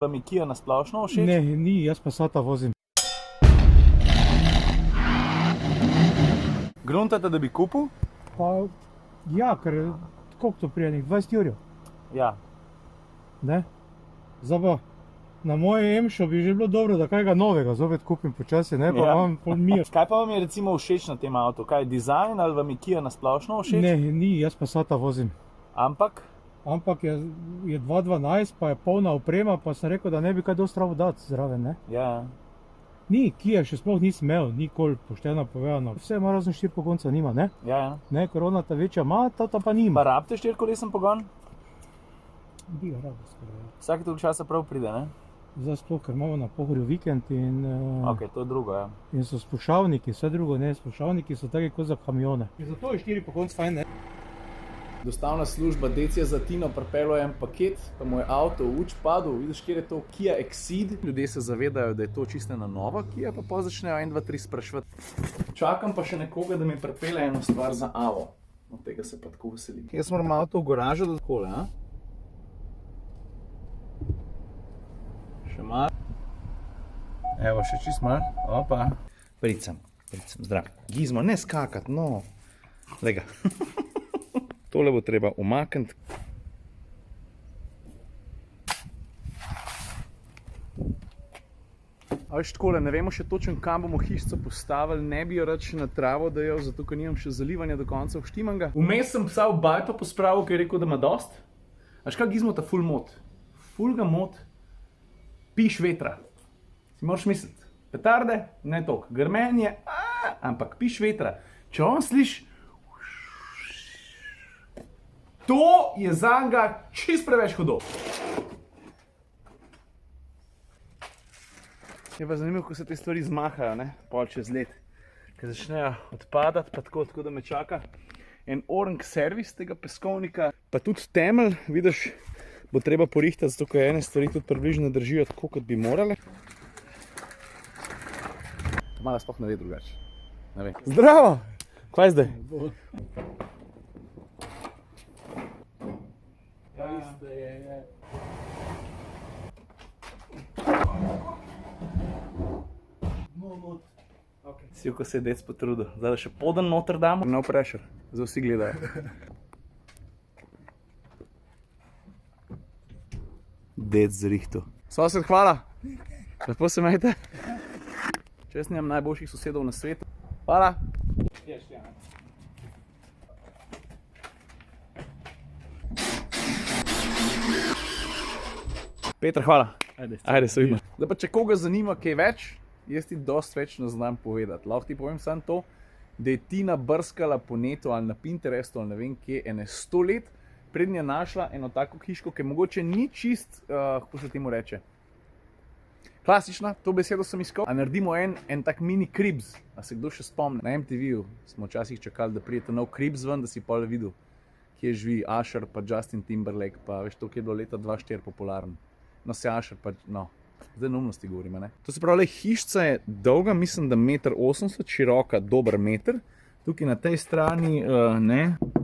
Vam je Kia na splošno všeč? Ne, ni, jaz Passata vozim. Gruntate, da bi kupil? Pa ja, ker koliko to prije, 20 jurjev, Ja. ne? Zdaj pa na moje emšo bi že bilo dobro, da kaj ga novega zopet kupim počasi, ne, pa Ja. imam pol mir. Kaj pa vam je recimo všeč na tem avtu? Kaj je dizajn ali vam je Kia na splošno všeč? Ne, ni, jaz Passata vozim. Ampak Je 2.12, pa je polna oprema, pa sem rekel, da ne bi kaj dosti rabo dati zraven, ne? ja. Ni, Kia še sploh nisem imel, nikoli pošteno povedano. Vse ima razen 4 pogonca nima, ne? Ja. Ne, korona ta večja ima, ta pa Pa nima. rabite štirikolesen pogon? Bi ga rabo skoraj, ja. Vsake toliko časa prav pride, ne? Zdaj sploh, ker imamo na Pohorju vikend in, Ok, to je drugo, ja. in so spuščavniki, vse drugo ne, spuščavniki so taki kot za kamione. In zato je 4 pogonc fajn, ne? Dostavna služba Decija za Tino pripeljo en paket, pa mu je avto v uč padel, vidiš, kjer je to Kia Exceed. Ljudje se zavedajo, da je to čisto ena nova Kia, pa pa začnejo 1, 2, 3 spraševati. Čakam pa še nekoga, da mi pripelje eno stvar za Avo. Od tega se pa tako veselim. Jaz moram avto v garažo, da takole, a? Še malo. Evo, še čist malo. Opa. Pricem, zdrav. Gizmo, ne skakat, no. Lega. Tole bo treba umakniti. A veš takole, ne vemo še točno, kam bomo hišico postavili, ne bi jo rad še na travo dajal, zato ker nimam še zalivanja do konca vštimanga. Vmes sem psa v bajto pospravil, ker je rekel, da ima dost. A veš kaj Gizmo ta ful mot? Ful ga mot piš vetra. Si moraš misliti, petarde, ne toliko, grmenje, ampak piš vetra. Če on sliši, to je zanga čist preveč hudo. Je pa zanimivo, ko se te stvari zmahajo, ne, pol čez let. Ker začnejo odpadati, pa tako, da me čaka en orang servis tega peskovnika. Pa tudi temelj, vidiš, bo treba porihtati, zato ker ene stvari tudi približno držijo tako, kot bi morale. To malo sploh ne ve drugače. Ne ve. Zdravo! Kaj zdaj? Si, ko se je dec potrudil. Zdaj še poden noter damo. No pressure. Zdaj vsi gledajo. Dec zrihtu. Sosed, hvala. Lepo se majte. Če jaz nimam najboljših sosedov na svetu. Hvala. Peter, hvala. Ajde, se vidimo. Zdaj pa, če koga zanima kaj več, jaz ti dosti več ne znam povedati. Lahko ti povem samo to, da je Tina brskala po netu ali na Pinterestu ali ne vem kje, ene 100 let, prednje našla eno tako hiško, ki mogoče ni čist, kako se temu reče, klasična, to besedo sem iskal. A naredimo en tak mini Cribs, a se kdo še spomne. Na MTV-ju smo včasih čakali, da prijete nov Cribs ven, da si pol videl, kje živi Usher pa Justin Timberlake, pa veš to, kje je bilo leta 2004 popularen. No, se Usher pa, no, zdaj neumnosti govorimo, ne. To se pravi, hišca je dolga, mislim, da 1,80 m, široka, dober meter. Tukaj na tej strani, ne,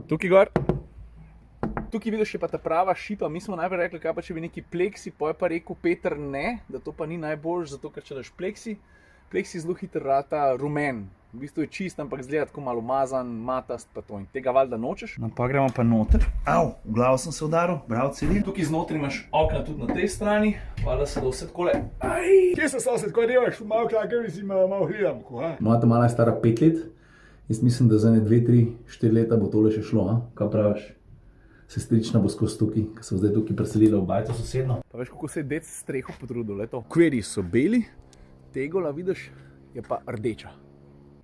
tukaj gor. Tukaj vidiš je pa ta prava šipa, mi smo najprej rekli, kaj pa če bi neki pleksi, pa je pa rekel Peter ne, da to pa ni najboljš, zato ker če daš pleksi zelo hitro rata rumen. V bistvu je čist, ampak zgleda tako malo umazan, matast pa to in tega valjda nočeš. No pa gremo pa noter. Au, v glavo sem se udaril, bravo celi. Tukaj znotri imaš okna tudi na tej strani, valjda se da vse takole. Kje se sosed, kaj delaš? Malo čakaj, mislim, malo gledam. Moja ta mala je stara 5 let, jaz mislim, da za ne 2, 3, 4 leta bo tole še šlo, a? Kaj praviš? Sestrična bo skozi tukaj, ker so zdaj tukaj preselila v bajto sosedno. Pa veš, kako se je dec streho potrudil, le to. Kveri so beli, tegola, vidiš, je pa rdeča.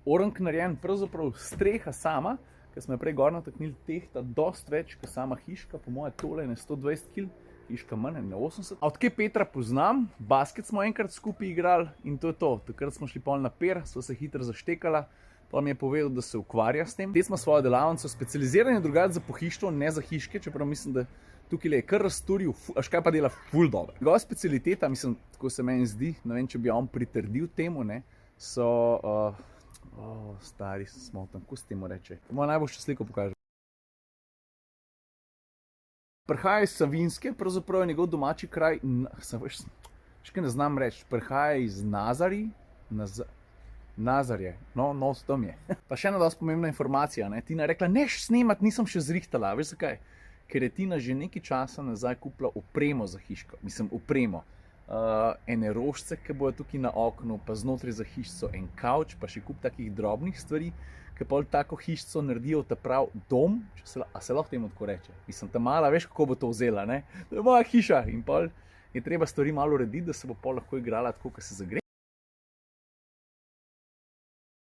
Orang narejen, pravzaprav streha sama, ker smo jo prej gor nataknili, tehta dost več, kot sama hiška, po moje tole je 120 kg, hiška manj, ne 80. A odkje Petra poznam, basket smo enkrat skupaj igrali in to je to. Takrat smo šli pol na per, sva se hitro zaštekala, pa mi je povedal, da se ukvarja s tem. Te smo svojo delavnico specializirani drugače za pohištvo, ne za hiške, čeprav mislim, da tukaj je kar razturil, až kaj pa dela ful dobro. Njegova specialiteta, mislim, tako se meni zdi, ne vem, če bi on pritrdil temu, ne, so, stari smo tam, kako se temu reče. Moja najboljša sliko pokaže. prihaja iz Savinjske, pravzaprav je njegov domači kraj, še kaj ne znam reči, prihaja iz Nazarij, Nazarje, no, tam je. Pa še ena dosti pomembna informacija, ne? Tina je rekla, neš snemat, nisem še zrihtala, veš zakaj? Ker je Tina že nekaj časa nazaj kupila opremo za hiško, opremo. Ene rožce, ki bojo tukaj na oknu, pa znotraj za hišico en kavč, pa še kup takih drobnih stvari, ki pol tako hišico naredijo ta prav dom, a se lahko temu tako reče. Mislim, ta mala, veš, kako bo to vzela, ne? To je moja hiša in pol je treba stvari malo urediti, da se bo pol lahko igrala tako, ko se zagre.